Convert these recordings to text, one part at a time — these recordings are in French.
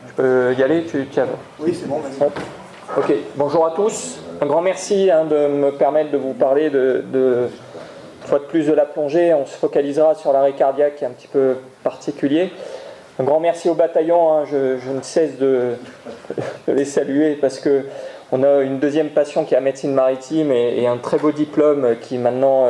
Je peux y aller, tu as... Oui, c'est bon, vas-y. Ok, bonjour à tous. Un grand merci de me permettre de vous parler une fois de plus de la plongée. On se focalisera sur l'arrêt cardiaque qui est un petit peu particulier. Un grand merci au bataillon, je ne cesse de les saluer parce qu'on a une deuxième passion qui est la médecine maritime et un très beau diplôme qui maintenant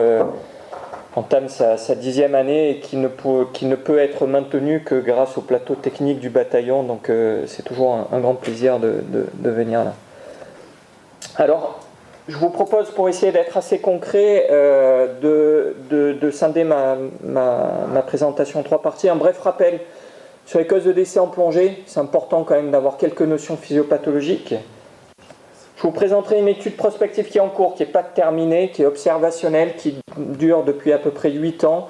entame sa 10e année et qui ne peut être maintenu que grâce au plateau technique du bataillon. Donc c'est toujours un grand plaisir de venir là. Alors, je vous propose, pour essayer d'être assez concret, de scinder ma présentation en 3 parties. Un bref rappel sur les causes de décès en plongée. C'est important quand même d'avoir quelques notions physiopathologiques. Je vous présenterai une étude prospective qui est en cours, qui n'est pas terminée, qui est observationnelle, qui dure depuis à peu près 8 ans,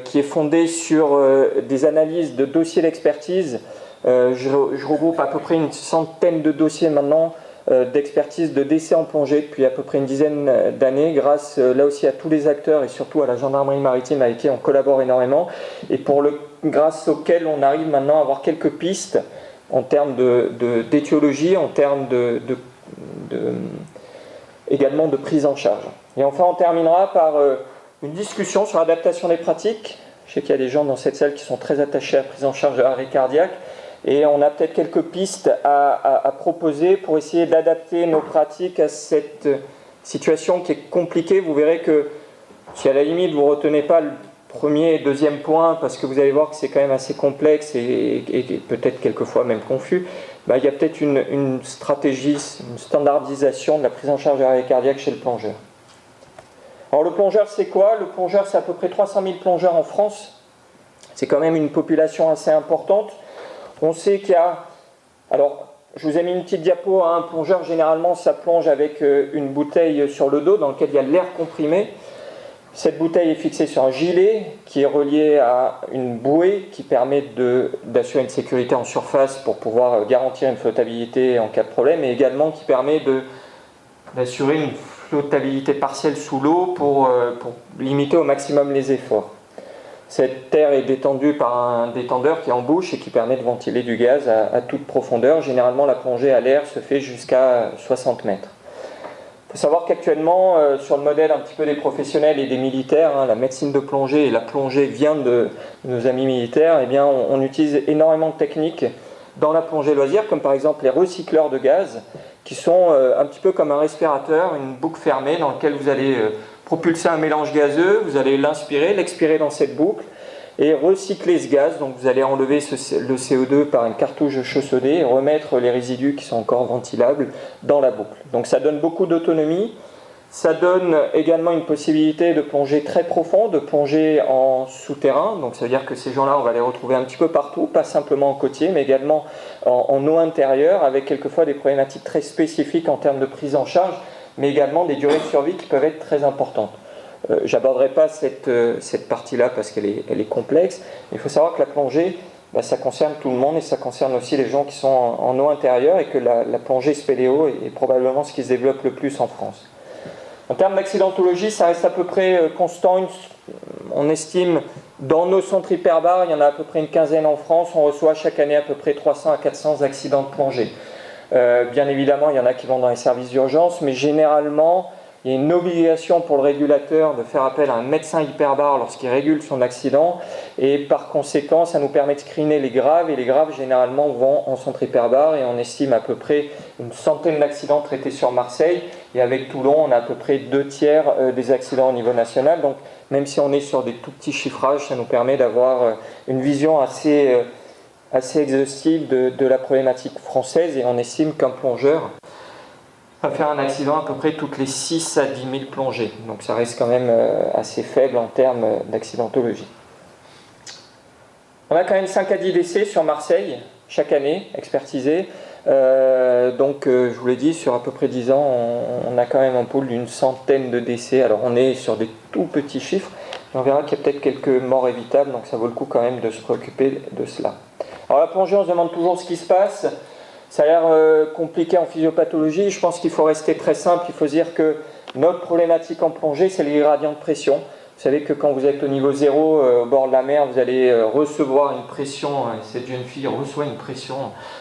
qui est fondée sur des analyses de dossiers d'expertise. Je regroupe à peu près une centaine de dossiers maintenant d'expertise de décès en plongée depuis à peu près une dizaine d'années, grâce là aussi à tous les acteurs et surtout à la gendarmerie maritime avec qui on collabore énormément et grâce auquel on arrive maintenant à avoir quelques pistes en termes d'étiologie, en termes également de prise en charge. Et enfin on terminera par une discussion sur l'adaptation des pratiques. Je sais qu'il y a des gens dans cette salle qui sont très attachés à la prise en charge de l'arrêt cardiaque. Et on a peut-être quelques pistes à proposer pour essayer d'adapter nos pratiques à cette situation qui est compliquée. Vous verrez que si à la limite vous ne retenez pas le premier et deuxième point, parce que vous allez voir que c'est quand même assez complexe et peut-être quelquefois même confus, il y a peut-être une stratégie, une standardisation de la prise en charge de l'arrêt cardiaque chez le plongeur. Alors le plongeur c'est quoi? Le plongeur c'est à peu près 300 000 plongeurs en France. C'est quand même une population assez importante. On sait qu'il y a... Alors, je vous ai mis une petite diapo. Un plongeur, généralement, ça plonge avec une bouteille sur le dos dans laquelle il y a de l'air comprimé. Cette bouteille est fixée sur un gilet qui est relié à une bouée qui permet d'assurer une sécurité en surface pour pouvoir garantir une flottabilité en cas de problème et également qui permet d'assurer une flottabilité partielle sous l'eau pour limiter au maximum les efforts. Cette air est détendu par un détendeur qui est en bouche et qui permet de ventiler du gaz à toute profondeur. Généralement, la plongée à l'air se fait jusqu'à 60 mètres. Il faut savoir qu'actuellement, sur le modèle un petit peu des professionnels et des militaires, la médecine de plongée et la plongée vient de nos amis militaires, eh bien, on utilise énormément de techniques dans la plongée loisir, comme par exemple les recycleurs de gaz, qui sont un petit peu comme un respirateur, une boucle fermée dans laquelle vous allez propulser un mélange gazeux, vous allez l'inspirer, l'expirer dans cette boucle et recycler ce gaz. Donc vous allez enlever le CO2 par une cartouche chaussonnée et remettre les résidus qui sont encore ventilables dans la boucle. Donc ça donne beaucoup d'autonomie. Ça donne également une possibilité de plonger très profond, de plonger en souterrain. Donc ça veut dire que ces gens-là, on va les retrouver un petit peu partout, pas simplement en côtier, mais également en eau intérieure, avec quelquefois des problématiques très spécifiques en termes de prise en charge, mais également des durées de survie qui peuvent être très importantes. J'aborderai pas cette partie-là parce qu'elle est complexe. Il faut savoir que la plongée, ça concerne tout le monde et ça concerne aussi les gens qui sont en eau intérieure et que la plongée spéléo est probablement ce qui se développe le plus en France. En termes d'accidentologie, ça reste à peu près constant. On estime, dans nos centres hyperbares, il y en a à peu près une quinzaine en France. On reçoit chaque année à peu près 300 à 400 accidents de plongée. Bien évidemment, il y en a qui vont dans les services d'urgence, mais généralement, il y a une obligation pour le régulateur de faire appel à un médecin hyperbare lorsqu'il régule son accident, et par conséquent, ça nous permet de screener les graves, et les graves, généralement, vont en centre hyperbare, et on estime à peu près une centaine d'accidents traités sur Marseille, et avec Toulon, on a à peu près 2/3 des accidents au niveau national, donc même si on est sur des tout petits chiffrages, ça nous permet d'avoir une vision assez exhaustive de la problématique française, et on estime qu'un plongeur va faire un accident à peu près toutes les 6 à 10 000 plongées. Donc ça reste quand même assez faible en termes d'accidentologie. On a quand même 5 à 10 décès sur Marseille chaque année, expertisés. Je vous l'ai dit, sur à peu près 10 ans, on a quand même un pool d'une centaine de décès. Alors on est sur des tout petits chiffres, mais on verra qu'il y a peut-être quelques morts évitables, donc ça vaut le coup quand même de se préoccuper de cela. Alors la plongée, on se demande toujours ce qui se passe. Ça a l'air compliqué en physiopathologie. Je pense qu'il faut rester très simple. Il faut se dire que notre problématique en plongée, c'est les gradients de pression. Vous savez que quand vous êtes au niveau 0 au bord de la mer, vous allez recevoir une pression, cette jeune fille reçoit une pression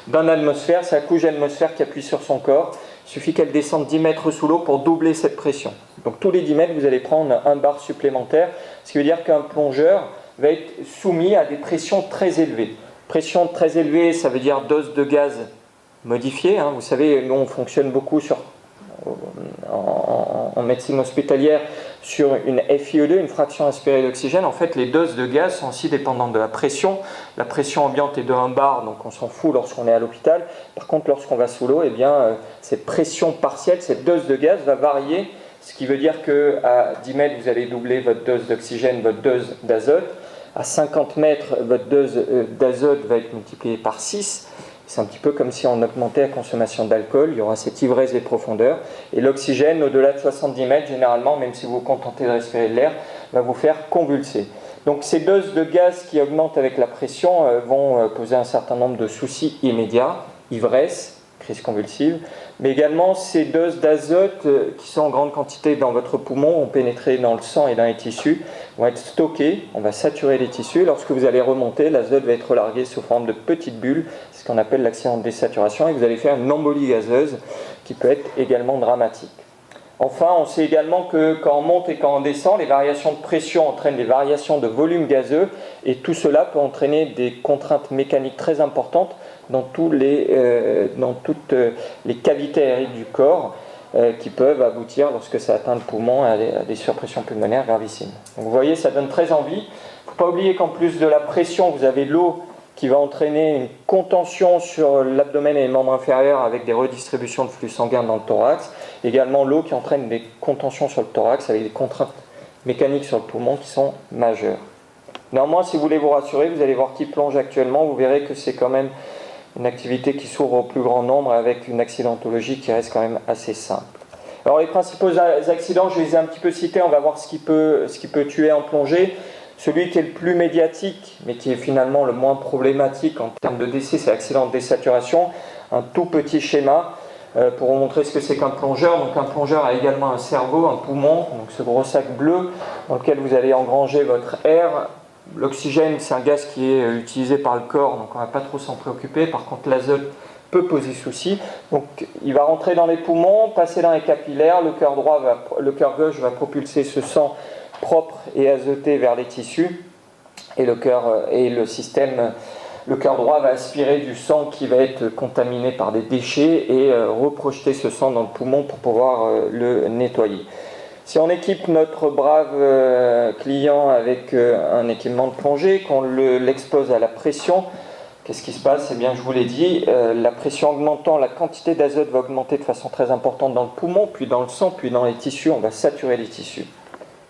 d'un atmosphère, c'est la couche d'atmosphère qui appuie sur son corps. Il suffit qu'elle descende 10 mètres sous l'eau pour doubler cette pression. Donc tous les 10 mètres, vous allez prendre un bar supplémentaire, ce qui veut dire qu'un plongeur va être soumis à des pressions très élevées. Pression très élevée, ça veut dire dose de gaz modifiée. Vous savez, nous on fonctionne beaucoup en médecine hospitalière sur une FiO2, une fraction inspirée d'oxygène. En fait, les doses de gaz sont aussi dépendantes de la pression. La pression ambiante est de 1 bar, donc on s'en fout lorsqu'on est à l'hôpital. Par contre, lorsqu'on va sous l'eau, eh bien, cette pression partielle, cette dose de gaz va varier, ce qui veut dire qu'à 10 mètres, vous allez doubler votre dose d'oxygène, votre dose d'azote. À 50 mètres, votre dose d'azote va être multipliée par 6. C'est un petit peu comme si on augmentait la consommation d'alcool, il y aura cette ivresse des profondeurs. Et l'oxygène, au-delà de 70 mètres, généralement, même si vous vous contentez de respirer de l'air, va vous faire convulser. Donc ces doses de gaz qui augmentent avec la pression vont poser un certain nombre de soucis immédiats, ivresse, crise convulsive, mais également ces doses d'azote qui sont en grande quantité dans votre poumon, vont pénétrer dans le sang et dans les tissus, vont être stockées, on va saturer les tissus. Lorsque vous allez remonter, l'azote va être relargué sous forme de petites bulles, c'est ce qu'on appelle l'accident de désaturation, et vous allez faire une embolie gazeuse qui peut être également dramatique. Enfin, on sait également que quand on monte et quand on descend, les variations de pression entraînent des variations de volume gazeux, et tout cela peut entraîner des contraintes mécaniques très importantes dans toutes les cavités aériennes du corps, qui peuvent aboutir, lorsque ça atteint le poumon, à des surpressions pulmonaires gravissimes. Donc vous voyez, ça donne très envie. Il ne faut pas oublier qu'en plus de la pression, vous avez l'eau qui va entraîner une contention sur l'abdomen et les membres inférieurs avec des redistributions de flux sanguin dans le thorax. Également l'eau qui entraîne des contentions sur le thorax avec des contraintes mécaniques sur le poumon qui sont majeures. Néanmoins, si vous voulez vous rassurer, vous allez voir qui plonge actuellement, vous verrez que c'est quand même une activité qui s'ouvre au plus grand nombre avec une accidentologie qui reste quand même assez simple. Alors les principaux accidents, je les ai un petit peu cités, on va voir ce qui peut tuer en plongée. Celui qui est le plus médiatique, mais qui est finalement le moins problématique en termes de décès, c'est l'accident de désaturation. Un tout petit schéma pour vous montrer ce que c'est qu'un plongeur. Donc un plongeur a également un cerveau, un poumon, donc ce gros sac bleu dans lequel vous allez engranger votre air. L'oxygène, c'est un gaz qui est utilisé par le corps, donc on ne va pas trop s'en préoccuper. Par contre, l'azote peut poser souci. Donc il va rentrer dans les poumons, passer dans les capillaires, le cœur gauche va propulser ce sang propre et azoté vers les tissus, et le cœur droit va aspirer du sang qui va être contaminé par des déchets et reprojeter ce sang dans le poumon pour pouvoir le nettoyer. Si on équipe notre brave client avec un équipement de plongée, qu'on l'expose à la pression, qu'est-ce qui se passe? Eh bien, je vous l'ai dit, la pression augmentant, la quantité d'azote va augmenter de façon très importante dans le poumon, puis dans le sang, puis dans les tissus, on va saturer les tissus.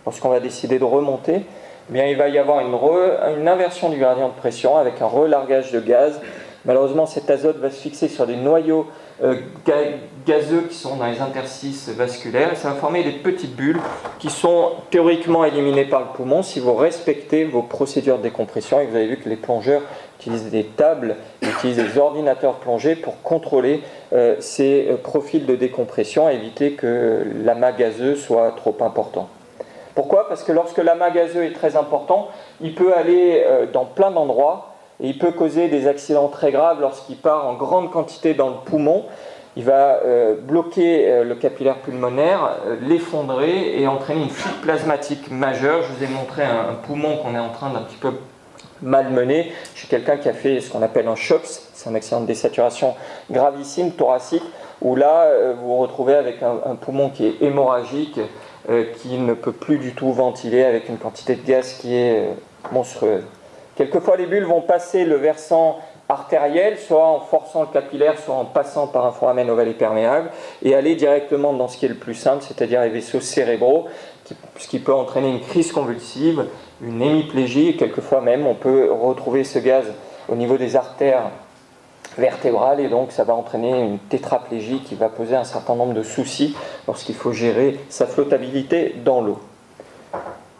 Lorsqu'on va décider de remonter, eh bien, il va y avoir une inversion du gradient de pression avec un relargage de gaz. Malheureusement, cet azote va se fixer sur des noyaux gazeux qui sont dans les interstices vasculaires et ça va former des petites bulles qui sont théoriquement éliminées par le poumon si vous respectez vos procédures de décompression. Et vous avez vu que les plongeurs utilisent des tables, utilisent des ordinateurs plongés pour contrôler ces profils de décompression et éviter que l'amas gazeux soit trop important. Pourquoi? Parce que lorsque l'amas gazeux est très important, il peut aller dans plein d'endroits et il peut causer des accidents très graves lorsqu'il part en grande quantité dans le poumon. Il va bloquer le capillaire pulmonaire, l'effondrer et entraîner une fuite plasmatique majeure. Je vous ai montré un poumon qu'on est en train d'un petit peu malmener chez quelqu'un qui a fait ce qu'on appelle un SHOPS, c'est un accident de désaturation gravissime thoracique, où là vous vous retrouvez avec un poumon qui est hémorragique, qui ne peut plus du tout ventiler avec une quantité de gaz qui est monstrueuse. Quelquefois les bulles vont passer le versant artériel, soit en forçant le capillaire, soit en passant par un foramen ovale perméable, et aller directement dans ce qui est le plus simple, c'est-à-dire les vaisseaux cérébraux, ce qui peut entraîner une crise convulsive, une hémiplégie, et quelquefois même on peut retrouver ce gaz au niveau des artères vertébrale et donc ça va entraîner une tétraplégie qui va poser un certain nombre de soucis lorsqu'il faut gérer sa flottabilité dans l'eau.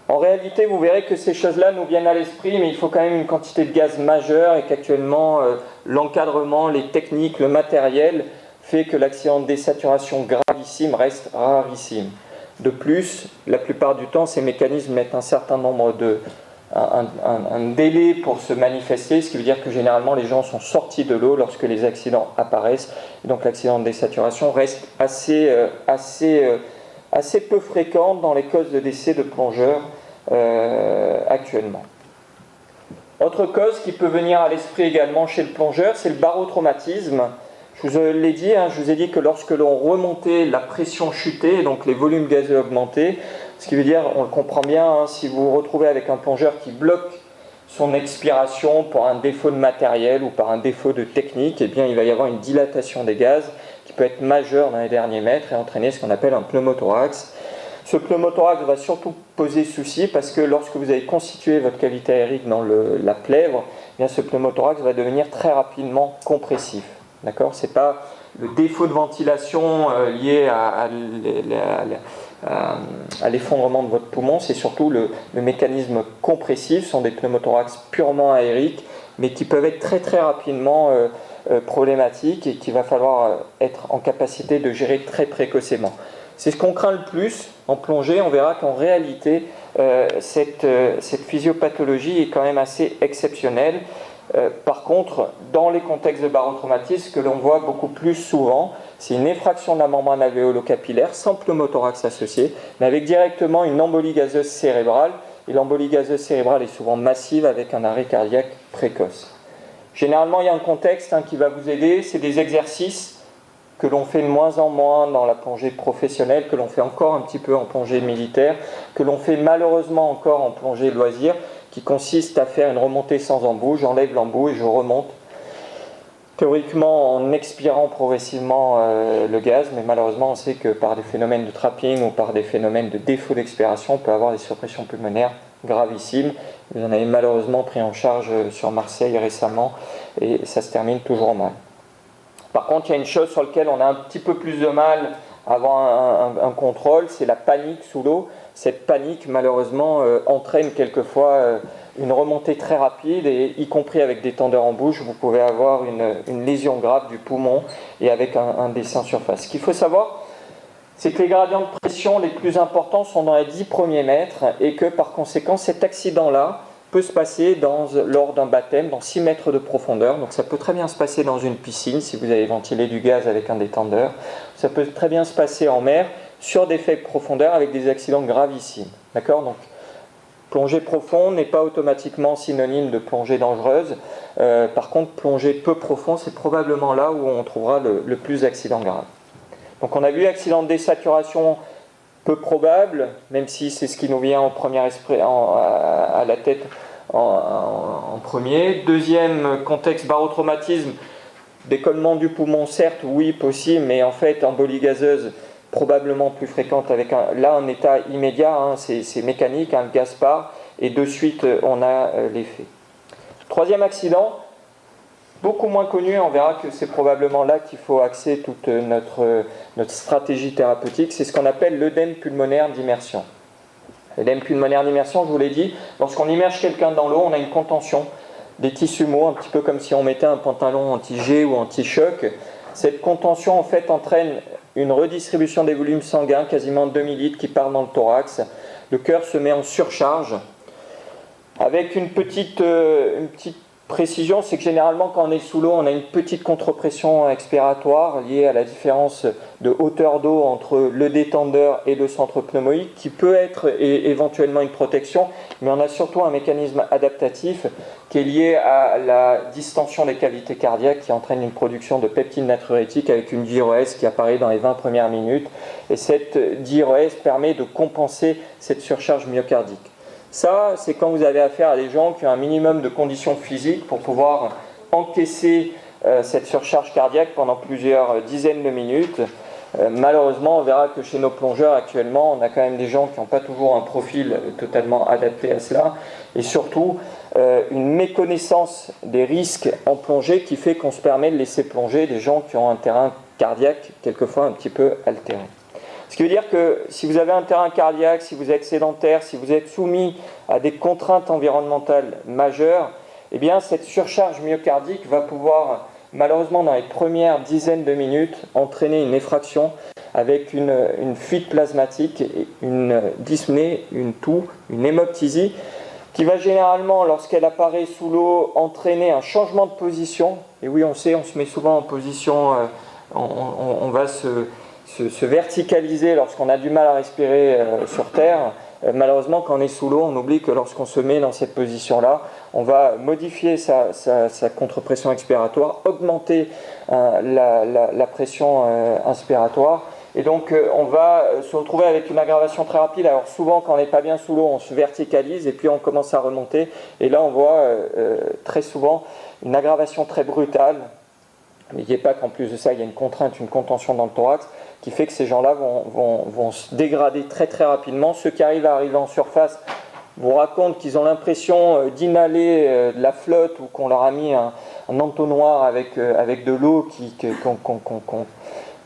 En réalité, vous verrez que ces choses-là nous viennent à l'esprit, mais il faut quand même une quantité de gaz majeure et qu'actuellement l'encadrement, les techniques, le matériel fait que l'accident de désaturation gravissime reste rarissime. De plus, la plupart du temps, ces mécanismes mettent un certain nombre un délai pour se manifester, ce qui veut dire que généralement les gens sont sortis de l'eau lorsque les accidents apparaissent. Donc l'accident de désaturation reste assez peu fréquent dans les causes de décès de plongeurs actuellement. Autre cause qui peut venir à l'esprit également chez le plongeur, c'est le barotraumatisme. Je vous l'ai dit, je vous ai dit que lorsque l'on remontait, la pression chutait, donc les volumes gazeux augmentaient. Ce qui veut dire, on le comprend bien, si vous vous retrouvez avec un plongeur qui bloque son expiration pour un défaut de matériel ou par un défaut de technique, eh bien il va y avoir une dilatation des gaz qui peut être majeure dans les derniers mètres et entraîner ce qu'on appelle un pneumothorax. Ce pneumothorax va surtout poser souci parce que lorsque vous avez constitué votre cavité aérique dans la plèvre, eh bien ce pneumothorax va devenir très rapidement compressif. D'accord ? Ce n'est pas le défaut de ventilation lié à l'effondrement de votre poumon, c'est surtout le mécanisme compressif. Ce sont des pneumothorax purement aériques, mais qui peuvent être très très rapidement problématiques et qu'il va falloir être en capacité de gérer très précocement. C'est ce qu'on craint le plus en plongée. On verra qu'en réalité, cette physiopathologie est quand même assez exceptionnelle. Par contre, dans les contextes de barotraumatisme, ce que l'on voit beaucoup plus souvent, c'est une effraction de la membrane alvéolo-capillaire sans pneumothorax associé, mais avec directement une embolie gazeuse cérébrale. Et l'embolie gazeuse cérébrale est souvent massive avec un arrêt cardiaque précoce. Généralement, il y a un contexte qui va vous aider, c'est des exercices que l'on fait de moins en moins dans la plongée professionnelle, que l'on fait encore un petit peu en plongée militaire, que l'on fait malheureusement encore en plongée loisir, qui consiste à faire une remontée sans embout. J'enlève l'embout et je remonte, théoriquement en expirant progressivement le gaz, mais malheureusement on sait que par des phénomènes de trapping ou par des phénomènes de défaut d'expiration, on peut avoir des surpressions pulmonaires gravissimes. Vous en avez malheureusement pris en charge sur Marseille récemment et ça se termine toujours mal. Par contre, il y a une chose sur laquelle on a un petit peu plus de mal à avoir un contrôle, c'est la panique sous l'eau. Cette panique, malheureusement, entraîne quelquefois une remontée très rapide, et y compris avec des tendeurs en bouche, vous pouvez avoir une lésion grave du poumon et avec un décès en surface. Ce qu'il faut savoir, c'est que les gradients de pression les plus importants sont dans les 10 premiers mètres et que par conséquent, cet accident-là peut se passer lors d'un baptême dans 6 mètres de profondeur. Donc ça peut très bien se passer dans une piscine si vous avez ventilé du gaz avec un détendeur. Ça peut très bien se passer en mer sur des faibles profondeurs avec des accidents gravissimes. D'accord ? Donc plongée profonde n'est pas automatiquement synonyme de plongée dangereuse. Par contre, plongée peu profonde, c'est probablement là où on trouvera le plus d'accidents graves. Donc on a vu accident de désaturation peu probable, même si c'est ce qui nous vient à la tête en premier. Deuxième contexte, barotraumatisme, décollement du poumon, certes, oui, possible, mais en fait, embolie gazeuse, probablement plus fréquente avec un état immédiat, c'est mécanique, le gaz part, et de suite, on a l'effet. Troisième accident, beaucoup moins connu, on verra que c'est probablement là qu'il faut axer toute notre stratégie thérapeutique, c'est ce qu'on appelle l'œdème pulmonaire d'immersion. L'œdème pulmonaire d'immersion, je vous l'ai dit, lorsqu'on immerge quelqu'un dans l'eau, on a une contention des tissus mous, un petit peu comme si on mettait un pantalon anti-jet ou anti-choc. Cette contention, en fait, entraîne une redistribution des volumes sanguins, quasiment 2 millilitres qui partent dans le thorax. Le cœur se met en surcharge. Avec une petite précision, c'est que généralement quand on est sous l'eau, on a une petite contre-pression expiratoire liée à la différence de hauteur d'eau entre le détendeur et le centre pneumoïque, qui peut être éventuellement une protection, mais on a surtout un mécanisme adaptatif qui est lié à la distension des cavités cardiaques, qui entraîne une production de peptide natriurétique avec une diurèse qui apparaît dans les 20 premières minutes, et cette diurèse permet de compenser cette surcharge myocardique. Ça, c'est quand vous avez affaire à des gens qui ont un minimum de conditions physiques pour pouvoir encaisser cette surcharge cardiaque pendant plusieurs dizaines de minutes. Malheureusement, on verra que chez nos plongeurs actuellement, on a quand même des gens qui n'ont pas toujours un profil totalement adapté à cela, et surtout une méconnaissance des risques en plongée qui fait qu'on se permet de laisser plonger des gens qui ont un terrain cardiaque quelquefois un petit peu altéré. Ce qui veut dire que si vous avez un terrain cardiaque, si vous êtes sédentaire, si vous êtes soumis à des contraintes environnementales majeures, eh bien cette surcharge myocardique va pouvoir, malheureusement dans les premières dizaines de minutes, entraîner une effraction avec une fuite plasmatique, une dyspnée, une toux, une hémoptysie, qui va généralement, lorsqu'elle apparaît sous l'eau, entraîner un changement de position. Et oui, on sait, on se met souvent en position, on va se verticaliser lorsqu'on a du mal à respirer sur Terre. Malheureusement, quand on est sous l'eau, on oublie que lorsqu'on se met dans cette position-là, on va modifier sa contre-pression expiratoire, augmenter la pression inspiratoire. Et donc, on va se retrouver avec une aggravation très rapide. Alors, souvent, quand on n'est pas bien sous l'eau, on se verticalise et puis on commence à remonter. Et là, on voit très souvent une aggravation très brutale. N'oubliez pas qu'en plus de ça, il y a une contrainte, une contention dans le thorax qui fait que ces gens-là vont se dégrader très très rapidement. Ceux qui arrivent en surface vous racontent qu'ils ont l'impression d'inhaler de la flotte ou qu'on leur a mis un entonnoir avec de l'eau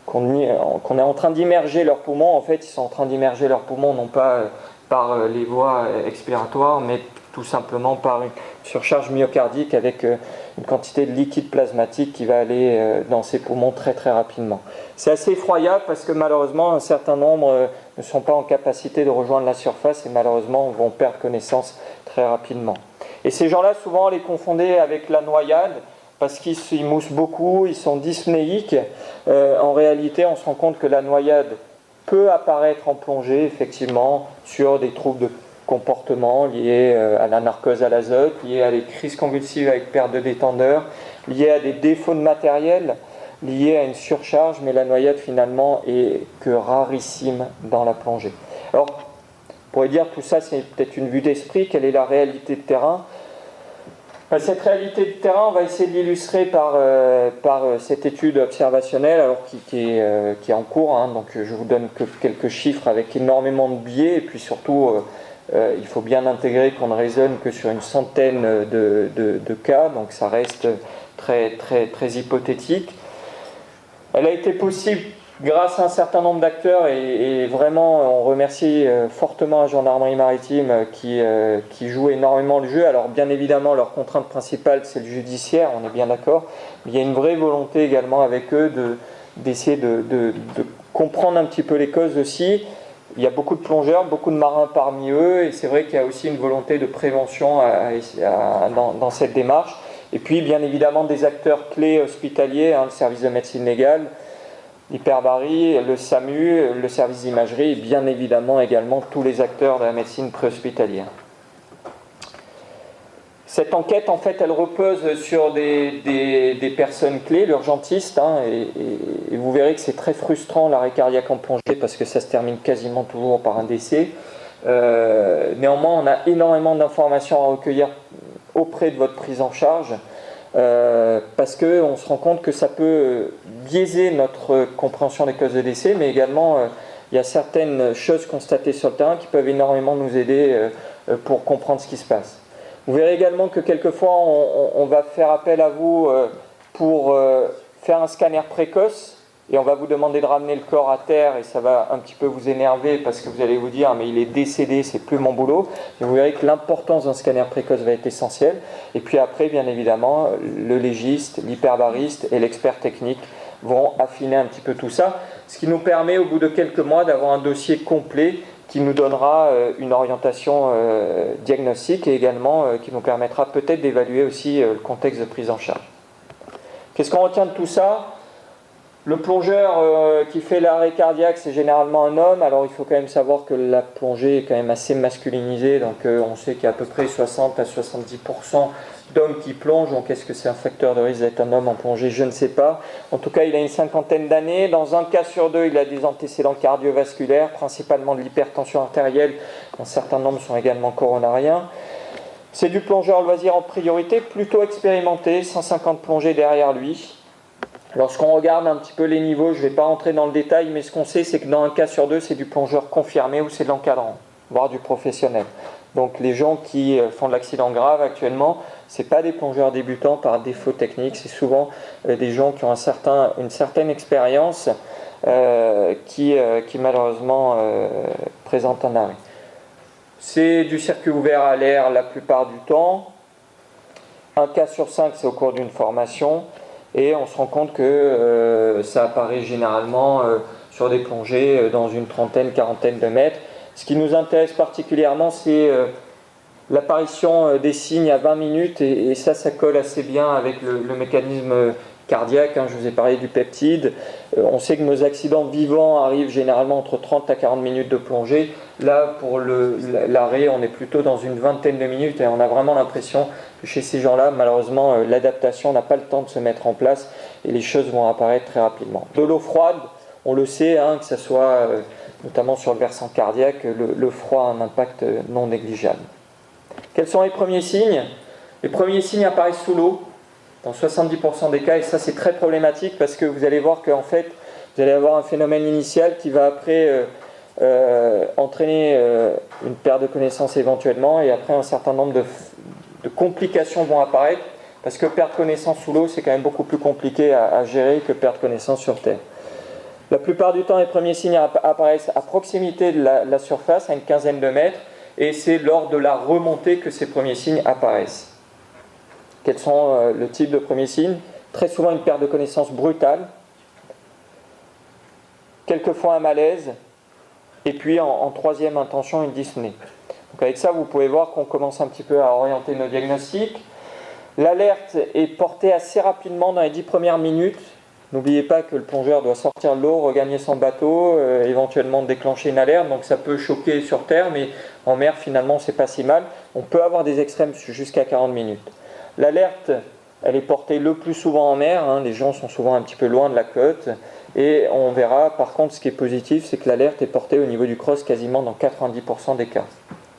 qu'on est en train d'immerger leurs poumons. En fait, ils sont en train d'immerger leurs poumons non pas par les voies expiratoires, mais tout simplement par une surcharge myocardique avec une quantité de liquide plasmatique qui va aller dans ces poumons très très rapidement. C'est assez effroyable parce que malheureusement un certain nombre ne sont pas en capacité de rejoindre la surface et malheureusement vont perdre connaissance très rapidement. Et ces gens-là, souvent on les confondait avec la noyade parce qu'ils moussent beaucoup, ils sont dyspnéiques. En réalité, on se rend compte que la noyade peut apparaître en plongée effectivement sur des troubles de comportements liés à la narcose à l'azote, liés à des crises convulsives avec perte de détendeur, liés à des défauts de matériel, liés à une surcharge, mais la noyade finalement est que rarissime dans la plongée. Alors, on pourrait dire tout ça, c'est peut-être une vue d'esprit, quelle est la réalité de terrain ? Cette réalité de terrain, on va essayer de l'illustrer par cette étude observationnelle alors qui est en cours, hein, donc je vous donne que quelques chiffres avec énormément de biais, et puis surtout il faut bien intégrer qu'on ne raisonne que sur une centaine de cas, donc ça reste très, très, très hypothétique. Elle a été possible grâce à un certain nombre d'acteurs et vraiment on remercie fortement la gendarmerie maritime qui joue énormément le jeu. Alors bien évidemment leur contrainte principale c'est le judiciaire, on est bien d'accord, mais il y a une vraie volonté également avec eux d'essayer de comprendre un petit peu les causes aussi. Il y a beaucoup de plongeurs, beaucoup de marins parmi eux et c'est vrai qu'il y a aussi une volonté de prévention dans cette démarche. Et puis bien évidemment des acteurs clés hospitaliers, le service de médecine légale, l'hyperbarie, le SAMU, le service d'imagerie et bien évidemment également tous les acteurs de la médecine préhospitalière. Cette enquête, en fait, elle repose sur des personnes clés, l'urgentiste, et vous verrez que c'est très frustrant l'arrêt cardiaque en plongée parce que ça se termine quasiment toujours par un décès. Néanmoins, on a énormément d'informations à recueillir auprès de votre prise en charge parce qu'on se rend compte que ça peut biaiser notre compréhension des causes de décès, mais également il y a certaines choses constatées sur le terrain qui peuvent énormément nous aider pour comprendre ce qui se passe. Vous verrez également que quelquefois on va faire appel à vous pour faire un scanner précoce et on va vous demander de ramener le corps à terre et ça va un petit peu vous énerver parce que vous allez vous dire mais il est décédé, c'est plus mon boulot. Et vous verrez que l'importance d'un scanner précoce va être essentielle. Et puis après, bien évidemment, le légiste, l'hyperbariste et l'expert technique vont affiner un petit peu tout ça, ce qui nous permet au bout de quelques mois d'avoir un dossier complet qui nous donnera une orientation diagnostique et également qui nous permettra peut-être d'évaluer aussi le contexte de prise en charge. Qu'est-ce qu'on retient de tout ça ? Le plongeur qui fait l'arrêt cardiaque, c'est généralement un homme. Alors il faut quand même savoir que la plongée est quand même assez masculinisée, donc on sait qu'il y a à peu près 60 à 70% d'hommes qui plongent. Donc est-ce que c'est un facteur de risque d'être un homme en plongée ? Je ne sais pas. En tout cas, il a une cinquantaine d'années. Dans un cas sur deux, il a des antécédents cardiovasculaires, principalement de l'hypertension artérielle. Un certain nombre sont également coronariens. C'est du plongeur loisir en priorité, plutôt expérimenté, 150 plongées derrière lui. Lorsqu'on regarde un petit peu les niveaux, je ne vais pas rentrer dans le détail, mais ce qu'on sait, c'est que dans un cas sur deux, c'est du plongeur confirmé ou c'est de l'encadrant, voire du professionnel. Donc les gens qui font de l'accident grave actuellement, ce n'est pas des plongeurs débutants par défaut technique, c'est souvent des gens qui ont une certaine expérience qui malheureusement présentent un arrêt. C'est du circuit ouvert à l'air la plupart du temps. Un cas sur 5, c'est au cours d'une formation. Et on se rend compte que ça apparaît généralement sur des plongées dans une trentaine, quarantaine de mètres. Ce qui nous intéresse particulièrement, c'est l'apparition des signes à 20 minutes, et ça colle assez bien avec le mécanisme cardiaque. Je vous ai parlé du peptide. On sait que nos accidents vivants arrivent généralement entre 30 à 40 minutes de plongée. Là, pour l'arrêt, on est plutôt dans une vingtaine de minutes, et on a vraiment l'impression que chez ces gens-là, malheureusement, l'adaptation n'a pas le temps de se mettre en place, et les choses vont apparaître très rapidement. De l'eau froide, on le sait, que ce soit notamment sur le versant cardiaque, le froid a un impact non négligeable. Quels sont les premiers signes? Les premiers signes apparaissent sous l'eau, dans 70% des cas, et ça c'est très problématique, parce que vous allez voir qu'en fait, vous allez avoir un phénomène initial qui va après entraîner une perte de connaissance éventuellement, et après un certain nombre de complications vont apparaître, parce que perdre connaissance sous l'eau, c'est quand même beaucoup plus compliqué à gérer que perdre connaissance sur Terre. La plupart du temps, les premiers signes apparaissent à proximité de la surface, à une quinzaine de mètres, et c'est lors de la remontée que ces premiers signes apparaissent. Quels sont le type de premiers signes? Très souvent une perte de connaissance brutale, quelquefois un malaise, et puis en troisième intention, une dyspnée. Donc avec ça, vous pouvez voir qu'on commence un petit peu à orienter nos diagnostics. L'alerte est portée assez rapidement dans les 10 premières minutes. N'oubliez pas que le plongeur doit sortir de l'eau, regagner son bateau, éventuellement déclencher une alerte, donc ça peut choquer sur Terre, mais en mer finalement c'est pas si mal. On peut avoir des extrêmes jusqu'à 40 minutes. L'alerte, elle est portée le plus souvent en mer, les gens sont souvent un petit peu loin de la côte, et on verra par contre ce qui est positif, c'est que l'alerte est portée au niveau du cross quasiment dans 90% des cas.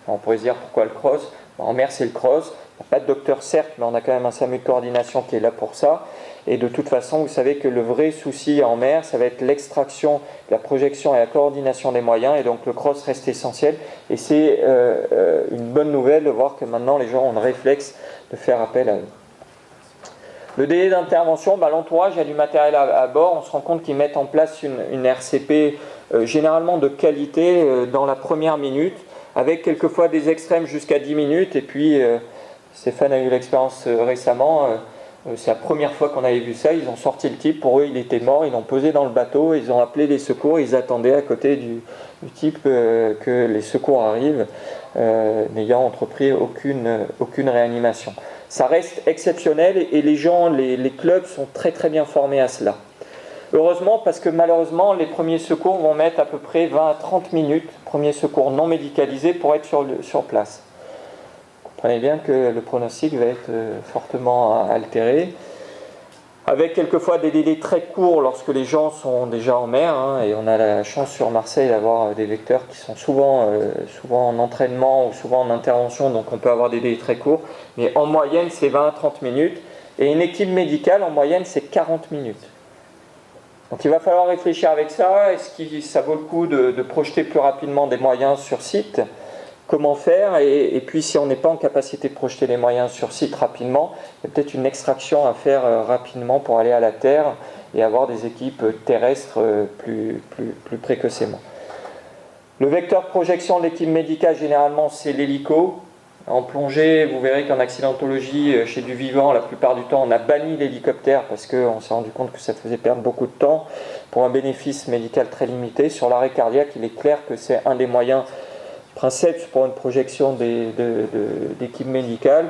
Alors, on pourrait se dire pourquoi le cross? En mer c'est le cross, il n'y a pas de docteur certes, mais on a quand même un SAMU de coordination qui est là pour ça. Et de toute façon, vous savez que le vrai souci en mer, ça va être l'extraction, la projection et la coordination des moyens, et donc le cross reste essentiel. Et c'est une bonne nouvelle de voir que maintenant les gens ont le réflexe de faire appel à eux. Le délai d'intervention, l'entourage a du matériel à bord, on se rend compte qu'ils mettent en place une RCP généralement de qualité dans la première minute, avec quelquefois des extrêmes jusqu'à 10 minutes, et puis Stéphane a eu l'expérience récemment. C'est la première fois qu'on avait vu ça, ils ont sorti le type, pour eux il était mort, ils l'ont posé dans le bateau, ils ont appelé les secours, ils attendaient à côté du type que les secours arrivent, n'ayant entrepris aucune réanimation. Ça reste exceptionnel, et les gens, les clubs sont très très bien formés à cela. Heureusement, parce que malheureusement les premiers secours vont mettre à peu près 20 à 30 minutes, premiers secours non médicalisés, pour être sur place. Comprenez bien que le pronostic va être fortement altéré, avec quelquefois des délais très courts lorsque les gens sont déjà en mer, et on a la chance sur Marseille d'avoir des vecteurs qui sont souvent en entraînement ou souvent en intervention, donc on peut avoir des délais très courts, mais en moyenne c'est 20 à 30 minutes, et une équipe médicale en moyenne c'est 40 minutes. Donc il va falloir réfléchir avec ça. Est-ce que ça vaut le coup de projeter plus rapidement des moyens sur site? Comment faire, et puis si on n'est pas en capacité de projeter les moyens sur site rapidement, il y a peut-être une extraction à faire rapidement pour aller à la terre et avoir des équipes terrestres plus précocement. Le vecteur de projection de l'équipe médicale, généralement, c'est l'hélico. En plongée, vous verrez qu'en accidentologie, chez du vivant, la plupart du temps, on a banni l'hélicoptère parce qu'on s'est rendu compte que ça faisait perdre beaucoup de temps pour un bénéfice médical très limité. Sur l'arrêt cardiaque, il est clair que c'est un des moyens princeps pour une projection d'équipe médicale.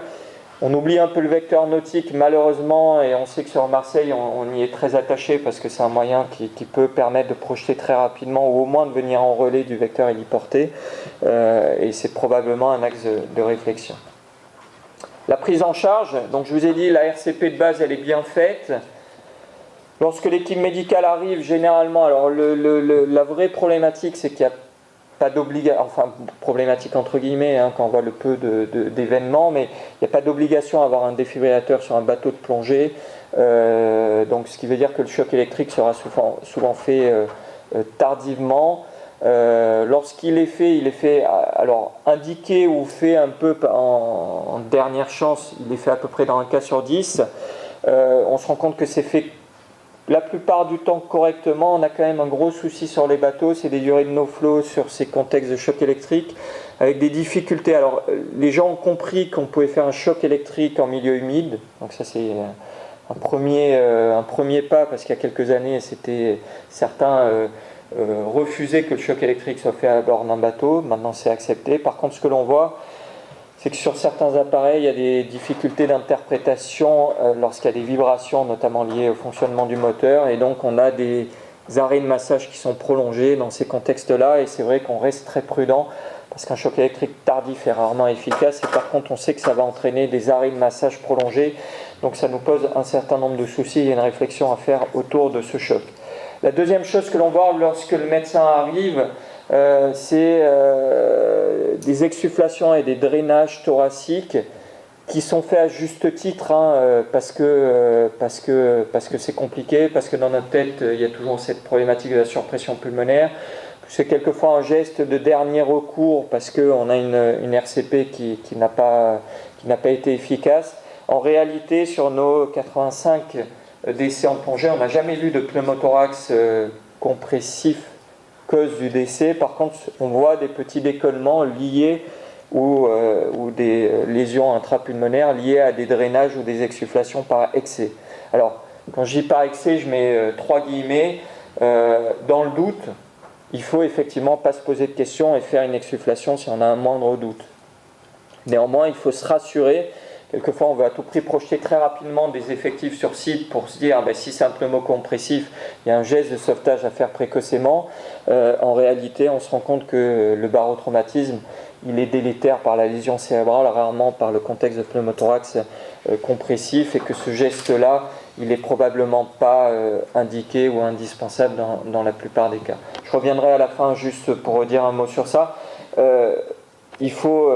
On oublie un peu le vecteur nautique malheureusement, et on sait que sur Marseille on y est très attaché parce que c'est un moyen qui peut permettre de projeter très rapidement, ou au moins de venir en relais du vecteur héliporté, et c'est probablement un axe de réflexion. La prise en charge, donc je vous ai dit la RCP de base elle est bien faite. Lorsque l'équipe médicale arrive, généralement, alors la vraie problématique c'est qu'il y a pas d'obligation, enfin problématique entre guillemets quand on voit le peu d'événements, mais il n'y a pas d'obligation à avoir un défibrillateur sur un bateau de plongée, donc ce qui veut dire que le choc électrique sera souvent fait tardivement. Lorsqu'il est fait, il est fait alors indiqué ou fait un peu en dernière chance, il est fait à peu près dans un cas sur 10. On se rend compte que c'est fait la plupart du temps correctement. On a quand même un gros souci sur les bateaux, c'est des durées de no-flow sur ces contextes de choc électrique, avec des difficultés. Alors les gens ont compris qu'on pouvait faire un choc électrique en milieu humide, donc ça c'est un premier pas, parce qu'il y a quelques années certains refusé que le choc électrique soit fait à bord d'un bateau. Maintenant, c'est accepté. Par contre, ce que l'on voit, c'est que sur certains appareils, il y a des difficultés d'interprétation lorsqu'il y a des vibrations, notamment liées au fonctionnement du moteur. Et donc, on a des arrêts de massage qui sont prolongés dans ces contextes-là. Et c'est vrai qu'on reste très prudent parce qu'un choc électrique tardif est rarement efficace. Et par contre, on sait que ça va entraîner des arrêts de massage prolongés. Donc, ça nous pose un certain nombre de soucis. Il y a une réflexion à faire autour de ce choc. La deuxième chose que l'on voit lorsque le médecin arrive, c'est des exsufflations et des drainages thoraciques qui sont faits à juste titre, parce que c'est compliqué, parce que dans notre tête, il y a toujours cette problématique de la surpression pulmonaire. C'est quelquefois un geste de dernier recours parce qu'on a une RCP qui n'a pas été efficace. En réalité, sur nos 85 décès en plongée, on n'a jamais vu de pneumothorax compressif cause du décès. Par contre, on voit des petits décollements liés ou des lésions intrapulmonaires liées à des drainages ou des exsufflations par excès. Alors, quand je dis par excès, je mets 3 guillemets. Dans le doute, il faut effectivement pas se poser de questions et faire une exsufflation si on a un moindre doute. Néanmoins, il faut se rassurer. Quelquefois, on veut à tout prix projeter très rapidement des effectifs sur site pour se dire si c'est un pneumocompressif, il y a un geste de sauvetage à faire précocement. En réalité, on se rend compte que le barotraumatisme, il est délétère par la lésion cérébrale, rarement par le contexte de pneumothorax compressif, et que ce geste-là, il n'est probablement pas indiqué ou indispensable dans la plupart des cas. Je reviendrai à la fin juste pour dire un mot sur ça. Il faut,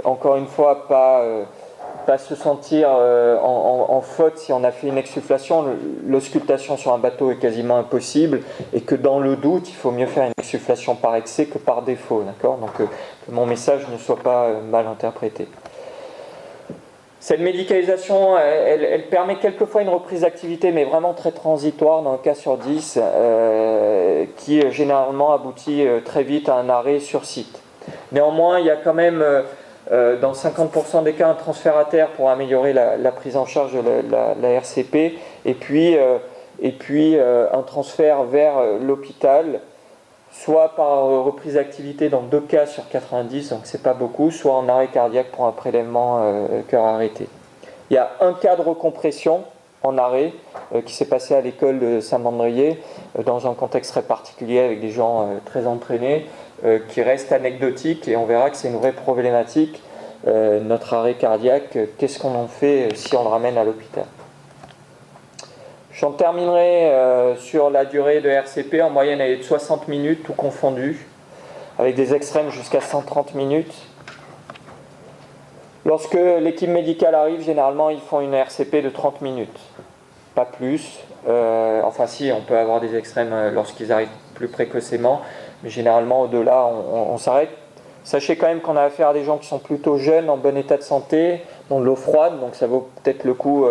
encore une fois, pas se sentir en faute si on a fait une exsufflation. L'auscultation sur un bateau est quasiment impossible, et que dans le doute, il faut mieux faire une exsufflation par excès que par défaut. D'accord ? Donc que mon message ne soit pas mal interprété. Cette médicalisation, elle permet quelquefois une reprise d'activité, mais vraiment très transitoire, dans un cas sur 10, qui généralement aboutit très vite à un arrêt sur site. Néanmoins, il y a quand même dans 50% des cas un transfert à terre pour améliorer la prise en charge de la RCP, et puis un transfert vers l'hôpital, soit par reprise d'activité dans 2 cas sur 90, donc c'est pas beaucoup, soit en arrêt cardiaque pour un prélèvement cœur arrêté. Il y a un cas de recompression en arrêt qui s'est passé à l'école de Saint-Mandrier dans un contexte très particulier avec des gens très entraînés, qui reste anecdotique, et on verra que c'est une vraie problématique. Notre arrêt cardiaque, qu'est-ce qu'on en fait si on le ramène à l'hôpital ? J'en terminerai sur la durée de RCP. En moyenne, elle est de 60 minutes, tout confondu, avec des extrêmes jusqu'à 130 minutes. Lorsque l'équipe médicale arrive, généralement, ils font une RCP de 30 minutes, pas plus. Enfin si, on peut avoir des extrêmes lorsqu'ils arrivent plus précocement, mais généralement, au-delà, on s'arrête. Sachez quand même qu'on a affaire à des gens qui sont plutôt jeunes, en bon état de santé, dans de l'eau froide, donc ça vaut peut-être le coup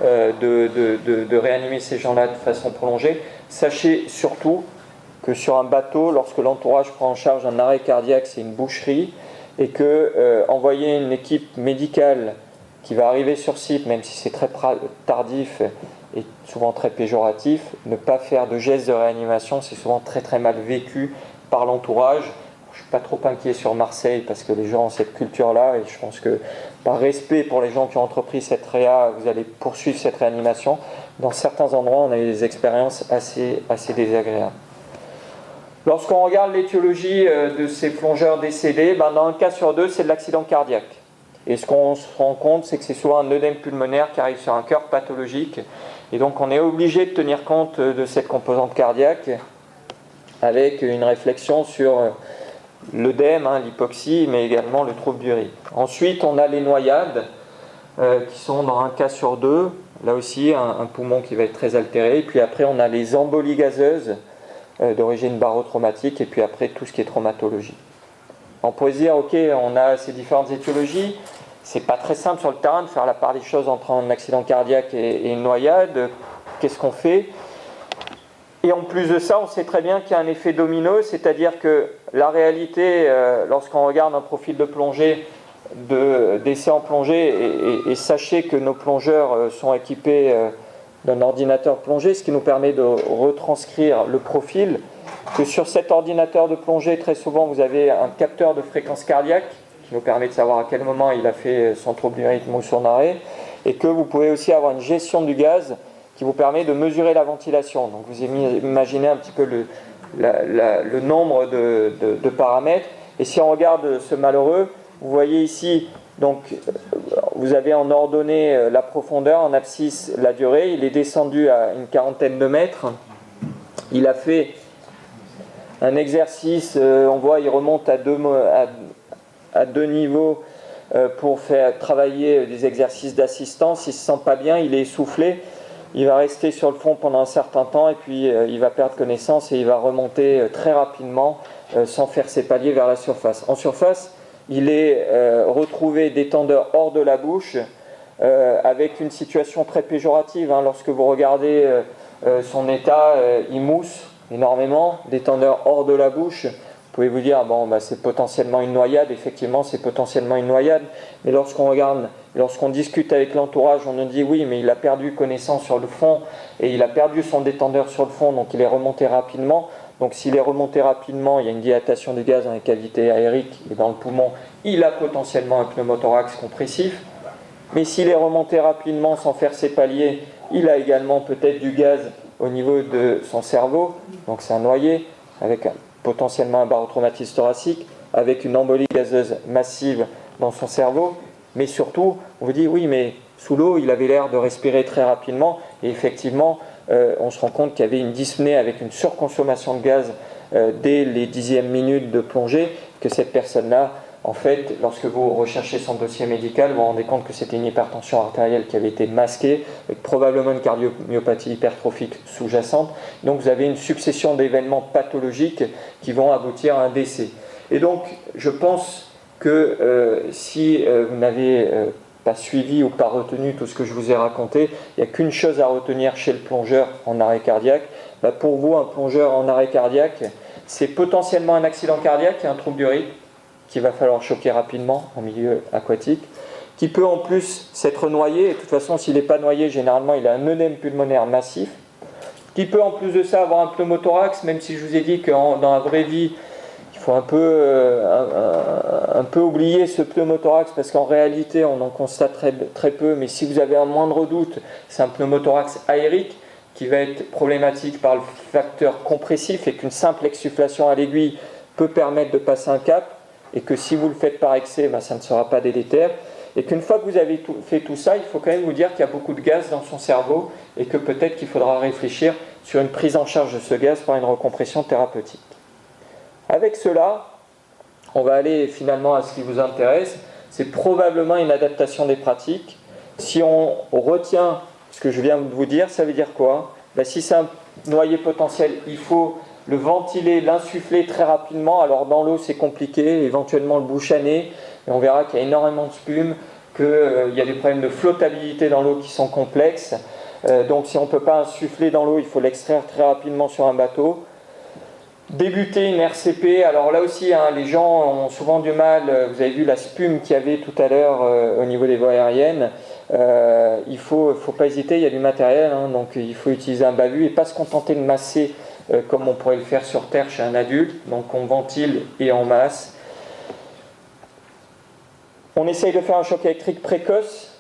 de réanimer ces gens-là de façon prolongée. Sachez surtout que sur un bateau, lorsque l'entourage prend en charge un arrêt cardiaque, c'est une boucherie, et que envoyer une équipe médicale qui va arriver sur site, même si c'est très tardif et souvent très péjoratif, ne pas faire de gestes de réanimation, c'est souvent très très mal vécu par l'entourage. Je ne suis pas trop inquiet sur Marseille parce que les gens ont cette culture-là, et je pense que par respect pour les gens qui ont entrepris cette réa, vous allez poursuivre cette réanimation. Dans certains endroits, on a eu des expériences assez désagréables. Lorsqu'on regarde l'étiologie de ces plongeurs décédés, dans un cas sur 2, c'est de l'accident cardiaque. Et ce qu'on se rend compte, c'est que c'est souvent un œdème pulmonaire qui arrive sur un cœur pathologique. Et donc on est obligé de tenir compte de cette composante cardiaque avec une réflexion sur l'œdème, l'hypoxie, mais également le trouble du rythme. Ensuite, on a les noyades qui sont dans un cas sur 2. Là aussi, un poumon qui va être très altéré. Et puis après, on a les embolies gazeuses d'origine barotraumatique, et puis après tout ce qui est traumatologie. On pourrait se dire, ok, on a ces différentes étiologies, c'est pas très simple sur le terrain de faire la part des choses entre un accident cardiaque et une noyade, qu'est-ce qu'on fait ? Et en plus de ça, on sait très bien qu'il y a un effet domino, c'est-à-dire que la réalité, lorsqu'on regarde un profil de plongée, d'essai en plongée, et sachez que nos plongeurs sont équipés d'un ordinateur plongée, ce qui nous permet de retranscrire le profil. Que sur cet ordinateur de plongée, très souvent, vous avez un capteur de fréquence cardiaque qui nous permet de savoir à quel moment il a fait son trouble du rythme ou son arrêt, et que vous pouvez aussi avoir une gestion du gaz qui vous permet de mesurer la ventilation. Donc vous imaginez un petit peu le nombre de paramètres. Et si on regarde ce malheureux, vous voyez ici, donc, vous avez en ordonnée la profondeur, en abscisse la durée. Il est descendu à une quarantaine de mètres. Il a fait un exercice, on voit, il remonte à deux niveaux pour faire travailler des exercices d'assistance. Il ne se sent pas bien, il est essoufflé. Il va rester sur le fond pendant un certain temps et puis il va perdre connaissance et il va remonter très rapidement sans faire ses paliers vers la surface. En surface, il est retrouvé détendeur hors de la bouche avec une situation très péjorative. Lorsque vous regardez son état, il mousse énormément, détendeur hors de la bouche. Vous pouvez vous dire, bon, c'est potentiellement une noyade. Effectivement, c'est potentiellement une noyade. Mais lorsqu'on regarde, lorsqu'on discute avec l'entourage, on nous dit oui, mais il a perdu connaissance sur le fond et il a perdu son détendeur sur le fond, donc il est remonté rapidement. Donc s'il est remonté rapidement, il y a une dilatation du gaz dans les cavités aériques et dans le poumon, il a potentiellement un pneumothorax compressif. Mais s'il est remonté rapidement sans faire ses paliers, il a également peut-être du gaz au niveau de son cerveau, donc c'est un noyé avec potentiellement un barotraumatisme thoracique, avec une embolie gazeuse massive dans son cerveau. Mais surtout, on vous dit oui, mais sous l'eau, il avait l'air de respirer très rapidement et effectivement, on se rend compte qu'il y avait une dyspnée avec une surconsommation de gaz dès les 10e minutes de plongée, que cette personne-là, en fait, lorsque vous recherchez son dossier médical, vous vous rendez compte que c'était une hypertension artérielle qui avait été masquée, avec probablement une cardiomyopathie hypertrophique sous-jacente. Donc vous avez une succession d'événements pathologiques qui vont aboutir à un décès. Et donc, je pense que si vous n'avez pas suivi ou pas retenu tout ce que je vous ai raconté, il n'y a qu'une chose à retenir chez le plongeur en arrêt cardiaque. Pour vous, un plongeur en arrêt cardiaque, c'est potentiellement un accident cardiaque et un trouble du rythme qu'il va falloir choquer rapidement en milieu aquatique, qui peut en plus s'être noyé, et de toute façon s'il n'est pas noyé, généralement il a un œdème pulmonaire massif, qui peut en plus de ça avoir un pneumothorax, même si je vous ai dit que dans la vraie vie, il faut un peu oublier ce pneumothorax, parce qu'en réalité on en constate très peu, mais si vous avez un moindre doute, c'est un pneumothorax aérique, qui va être problématique par le facteur compressif, et qu'une simple exsufflation à l'aiguille peut permettre de passer un cap, et que si vous le faites par excès, ça ne sera pas délétère, et qu'une fois que vous avez fait tout ça, il faut quand même vous dire qu'il y a beaucoup de gaz dans son cerveau, et que peut-être qu'il faudra réfléchir sur une prise en charge de ce gaz par une recompression thérapeutique. Avec cela, on va aller finalement à ce qui vous intéresse, c'est probablement une adaptation des pratiques. Si on retient ce que je viens de vous dire, ça veut dire quoi ? Si c'est un noyé potentiel, il faut le ventiler, l'insuffler très rapidement. Alors dans l'eau c'est compliqué, éventuellement le bouche à nez, et on verra qu'il y a énormément de spume, qu'il y a des problèmes de flottabilité dans l'eau qui sont complexes. Donc si on ne peut pas insuffler dans l'eau, il faut l'extraire très rapidement sur un bateau. Débuter une RCP, alors là aussi les gens ont souvent du mal, vous avez vu la spume qu'il y avait tout à l'heure au niveau des voies aériennes, il ne faut pas hésiter, il y a du matériel, donc il faut utiliser un bahut et pas se contenter de masser comme on pourrait le faire sur terre chez un adulte, donc on ventile et on masse. On essaye de faire un choc électrique précoce,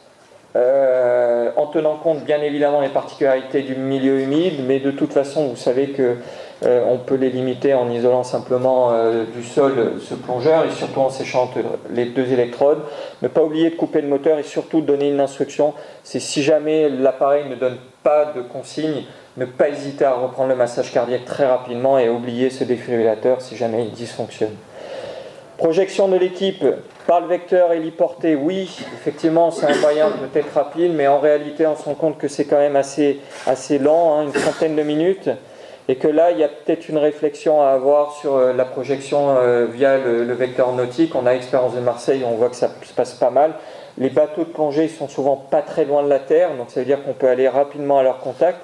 en tenant compte bien évidemment des particularités du milieu humide, mais de toute façon vous savez que on peut les limiter en isolant simplement du sol ce plongeur et surtout en séchant les deux électrodes. Ne pas oublier de couper le moteur et surtout de donner une instruction, c'est si jamais l'appareil ne donne pas de consigne, ne pas hésiter à reprendre le massage cardiaque très rapidement et oublier ce défibrillateur si jamais il dysfonctionne. Projection de l'équipe par le vecteur héliporté, oui, effectivement c'est un moyen peut-être rapide, mais en réalité on se rend compte que c'est quand même assez lent, une trentaine de minutes, et que là il y a peut-être une réflexion à avoir sur la projection via le vecteur nautique. On a l'expérience de Marseille, on voit que ça se passe pas mal. Les bateaux de plongée sont souvent pas très loin de la terre, donc ça veut dire qu'on peut aller rapidement à leur contact,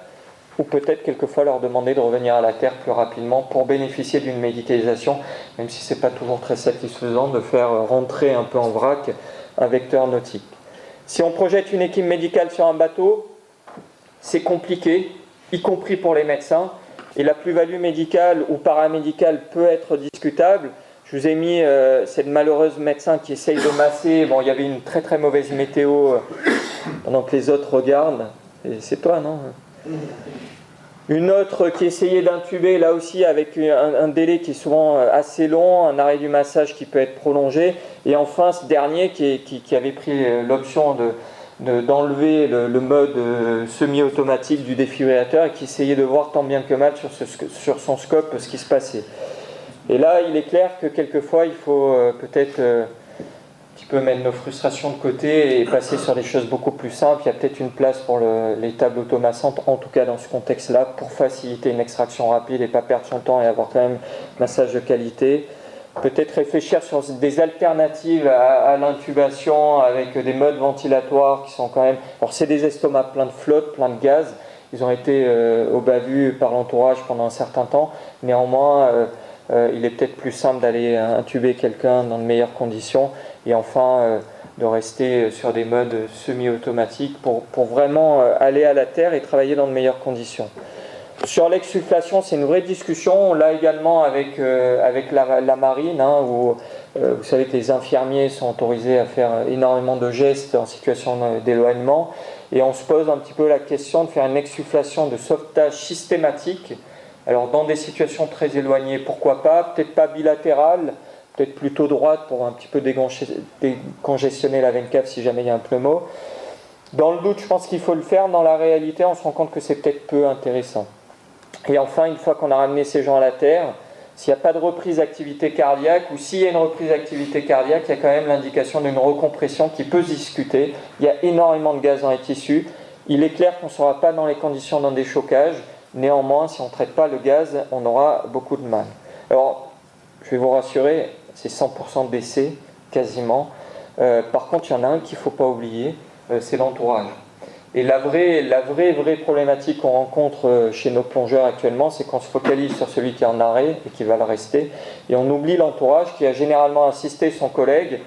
ou peut-être quelquefois leur demander de revenir à la terre plus rapidement pour bénéficier d'une médicalisation, même si ce n'est pas toujours très satisfaisant de faire rentrer un peu en vrac un vecteur nautique. Si on projette une équipe médicale sur un bateau, c'est compliqué, y compris pour les médecins, et la plus-value médicale ou paramédicale peut être discutable. Je vous ai mis cette malheureuse médecin qui essaye de masser. Bon, il y avait une très très mauvaise météo pendant que les autres regardent. Et c'est toi, non? Une autre qui essayait d'intuber, là aussi avec un délai qui est souvent assez long, un arrêt du massage qui peut être prolongé. Et enfin, ce dernier qui avait pris l'option d'enlever le mode semi-automatique du défibrillateur et qui essayait de voir tant bien que mal sur son scope ce qui se passait. Et là, il est clair que quelquefois, il faut peut-être un petit peu mettre nos frustrations de côté et passer sur des choses beaucoup plus simples. Il y a peut-être une place pour les tables automassantes, en tout cas dans ce contexte-là, pour faciliter une extraction rapide et pas perdre son temps et avoir quand même un massage de qualité. Peut-être réfléchir sur des alternatives à l'intubation avec des modes ventilatoires qui sont quand même... Alors c'est des estomacs pleins de flotte, pleins de gaz. Ils ont été au bas-vu par l'entourage pendant un certain temps. Néanmoins, il est peut-être plus simple d'aller intuber quelqu'un dans de meilleures conditions. Et enfin, de rester sur des modes semi-automatiques pour vraiment aller à la terre et travailler dans de meilleures conditions. Sur l'exsufflation, c'est une vraie discussion. On l'a également avec la marine, où vous savez que les infirmiers sont autorisés à faire énormément de gestes en situation d'éloignement. Et on se pose un petit peu la question de faire une exsufflation de sauvetage systématique. Alors dans des situations très éloignées, pourquoi pas? Peut-être pas bilatérale, peut-être plutôt droite pour un petit peu décongestionner la veine cave si jamais il y a un pneumo. Dans le doute, je pense qu'il faut le faire. Dans la réalité, on se rend compte que c'est peut-être peu intéressant. Et enfin, une fois qu'on a ramené ces gens à la terre, s'il n'y a pas de reprise d'activité cardiaque, ou s'il y a une reprise d'activité cardiaque, il y a quand même l'indication d'une recompression qui peut se discuter. Il y a énormément de gaz dans les tissus. Il est clair qu'on ne sera pas dans les conditions d'un déchocage. Néanmoins, si on ne traite pas le gaz, on aura beaucoup de mal. Alors, je vais vous rassurer, c'est 100% de décès, quasiment. Par contre, il y en a un qu'il ne faut pas oublier, c'est l'entourage. Et la vraie problématique qu'on rencontre chez nos plongeurs actuellement, c'est qu'on se focalise sur celui qui est en arrêt et qui va le rester, et on oublie l'entourage qui a généralement assisté son collègue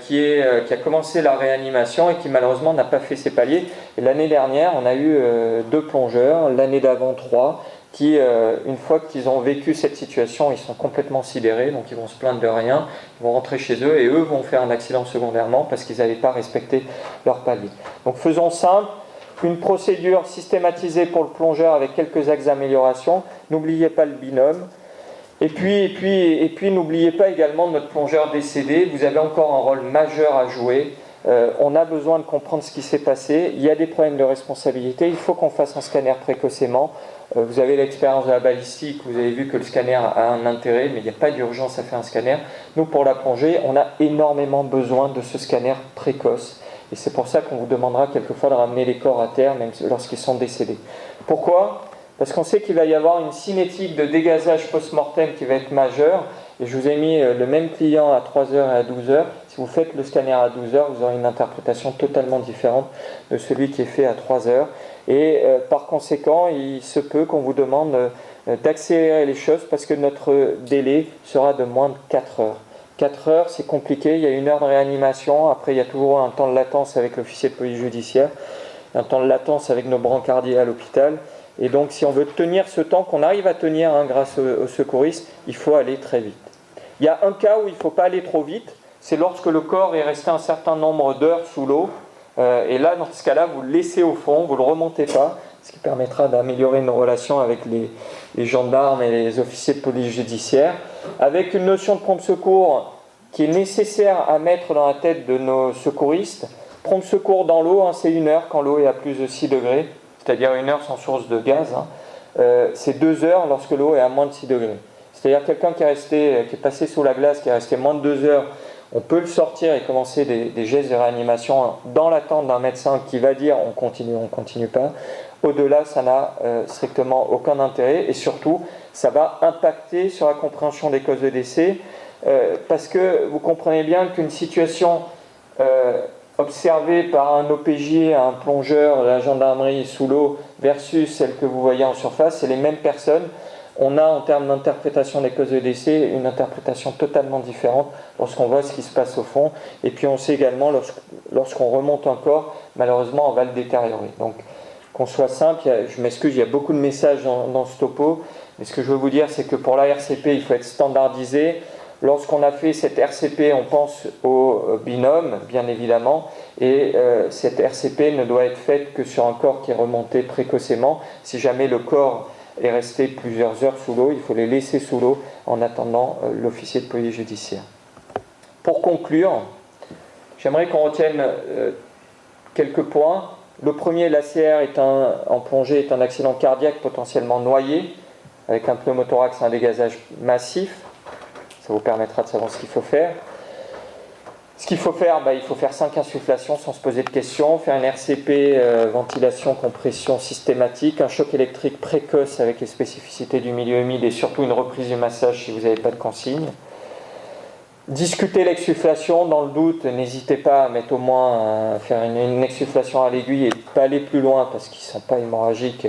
qui a commencé la réanimation et qui malheureusement n'a pas fait ses paliers. Et l'année dernière, on a eu 2 plongeurs, l'année d'avant 3, qui, une fois qu'ils ont vécu cette situation, ils sont complètement sidérés, donc ils vont se plaindre de rien, ils vont rentrer chez eux et eux vont faire un accident secondairement parce qu'ils n'avaient pas respecté leur palier. Donc faisons simple, une procédure systématisée pour le plongeur avec quelques axes d'amélioration. N'oubliez pas le binôme. Et puis n'oubliez pas également notre plongeur décédé, vous avez encore un rôle majeur à jouer. On a besoin de comprendre ce qui s'est passé, il y a des problèmes de responsabilité, il faut qu'on fasse un scanner précocement. Vous avez l'expérience de la balistique, vous avez vu que le scanner a un intérêt, mais il n'y a pas d'urgence à faire un scanner. Nous, pour la plongée, on a énormément besoin de ce scanner précoce. Et c'est pour ça qu'on vous demandera quelquefois de ramener les corps à terre, même lorsqu'ils sont décédés. Pourquoi ? Parce qu'on sait qu'il va y avoir une cinétique de dégazage post-mortem qui va être majeure. Et je vous ai mis le même client à 3h et à 12h. Si vous faites le scanner à 12h, vous aurez une interprétation totalement différente de celui qui est fait à 3h. Et par conséquent, il se peut qu'on vous demande d'accélérer les choses parce que notre délai sera de moins de 4 heures. 4 heures, c'est compliqué. Il y a 1 heure de réanimation. Après, il y a toujours un temps de latence avec l'officier de police judiciaire, un temps de latence avec nos brancardiers à l'hôpital. Et donc, si on veut tenir ce temps qu'on arrive à tenir grâce aux secouristes, il faut aller très vite. Il y a un cas où il ne faut pas aller trop vite, c'est lorsque le corps est resté un certain nombre d'heures sous l'eau. Et là, dans ce cas-là, vous le laissez au fond, vous ne le remontez pas, ce qui permettra d'améliorer nos relations avec les gendarmes et les officiers de police judiciaire, avec une notion de prompt secours qui est nécessaire à mettre dans la tête de nos secouristes. Prompt secours dans l'eau, c'est 1 heure quand l'eau est à plus de 6 degrés, c'est-à-dire 1 heure sans source de gaz. C'est 2 heures lorsque l'eau est à moins de 6 degrés. C'est-à-dire quelqu'un qui est passé sous la glace, qui est resté moins de 2 heures, on peut le sortir et commencer des gestes de réanimation dans l'attente d'un médecin qui va dire on continue pas. Au-delà, ça n'a strictement aucun intérêt et surtout, ça va impacter sur la compréhension des causes de décès parce que vous comprenez bien qu'une situation observée par un OPJ, un plongeur de la gendarmerie sous l'eau versus celle que vous voyez en surface, c'est les mêmes personnes. On a en termes d'interprétation des causes de décès une interprétation totalement différente lorsqu'on voit ce qui se passe au fond. Et puis on sait également lorsqu'on remonte un corps, malheureusement on va le détériorer. Donc qu'on soit simple. Je m'excuse, il y a beaucoup de messages dans ce topo, mais ce que je veux vous dire, c'est que pour la RCP, il faut être standardisé. Lorsqu'on a fait cette RCP, on pense au binôme, bien évidemment, et cette RCP ne doit être faite que sur un corps qui est remonté précocement. Si jamais le corps est resté plusieurs heures sous l'eau, il faut les laisser sous l'eau en attendant l'officier de police judiciaire. Pour conclure, j'aimerais qu'on retienne quelques points. Le premier, l'ACR en plongée est un accident cardiaque potentiellement noyé, avec un pneumothorax et un dégazage massif. Ça vous permettra de savoir ce qu'il faut faire. Ce qu'il faut faire, il faut faire 5 insufflations sans se poser de questions, faire une RCP, ventilation, compression systématique, un choc électrique précoce avec les spécificités du milieu humide et surtout une reprise du massage si vous n'avez pas de consigne. Discuter l'exsufflation, dans le doute, n'hésitez pas à mettre au moins faire une exsufflation à l'aiguille et pas aller plus loin parce qu'ils ne sont pas hémorragiques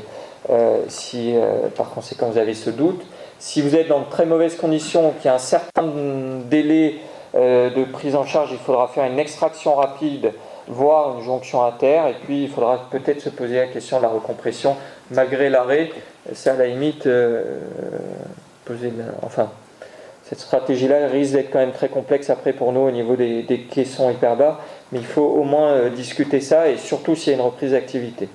si par conséquent vous avez ce doute. Si vous êtes dans de très mauvaises conditions, qu'il y a un certain délai de prise en charge, il faudra faire une extraction rapide, voire une jonction à terre, et puis il faudra peut-être se poser la question de la recompression malgré l'arrêt. Ça, à la limite, cette stratégie-là risque d'être quand même très complexe après pour nous au niveau des caissons hyperbas, mais il faut au moins discuter ça, et surtout s'il y a une reprise d'activité.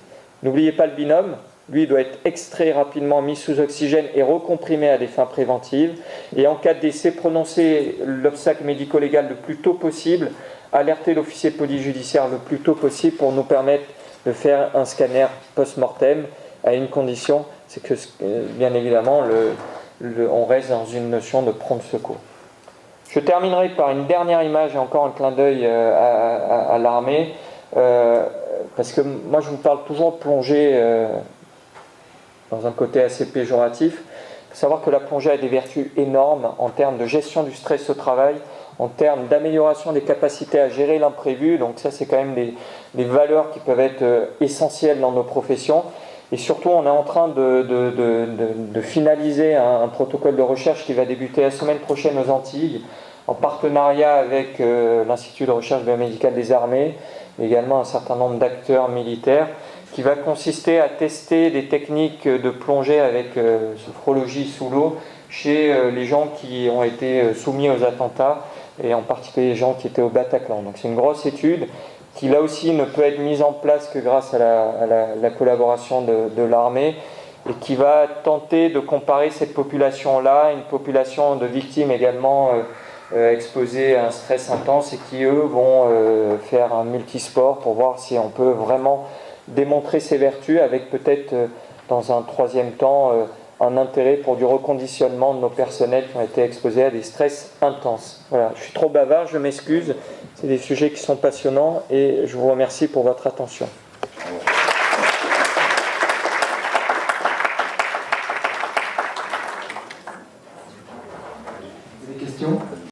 N'oubliez pas le binôme. Lui, il doit être extrait rapidement, mis sous oxygène et recomprimé à des fins préventives. Et en cas de décès, prononcer l'obstacle médico-légal le plus tôt possible, alerter l'officier de police judiciaire le plus tôt possible pour nous permettre de faire un scanner post-mortem à une condition, c'est que, bien évidemment, on reste dans une notion de prompt secours. Je terminerai par une dernière image et encore un clin d'œil à l'armée, parce que moi, je vous parle toujours de plongée dans un côté assez péjoratif. Il faut savoir que la plongée a des vertus énormes en termes de gestion du stress au travail, en termes d'amélioration des capacités à gérer l'imprévu. Donc ça, c'est quand même des valeurs qui peuvent être essentielles dans nos professions. Et surtout, on est en train de finaliser un protocole de recherche qui va débuter la semaine prochaine aux Antilles, en partenariat avec l'Institut de recherche biomédicale des armées, mais également un certain nombre d'acteurs militaires, qui va consister à tester des techniques de plongée avec sophrologie sous l'eau chez les gens qui ont été soumis aux attentats, et en particulier les gens qui étaient au Bataclan. Donc c'est une grosse étude qui là aussi ne peut être mise en place que grâce à la collaboration de l'armée, et qui va tenter de comparer cette population-là à une population de victimes également exposées à un stress intense, et qui eux vont faire un multisport pour voir si on peut vraiment démontrer ses vertus, avec peut-être dans un troisième temps un intérêt pour du reconditionnement de nos personnels qui ont été exposés à des stress intenses. Voilà, je suis trop bavard, je m'excuse, c'est des sujets qui sont passionnants et je vous remercie pour votre attention. Des questions ?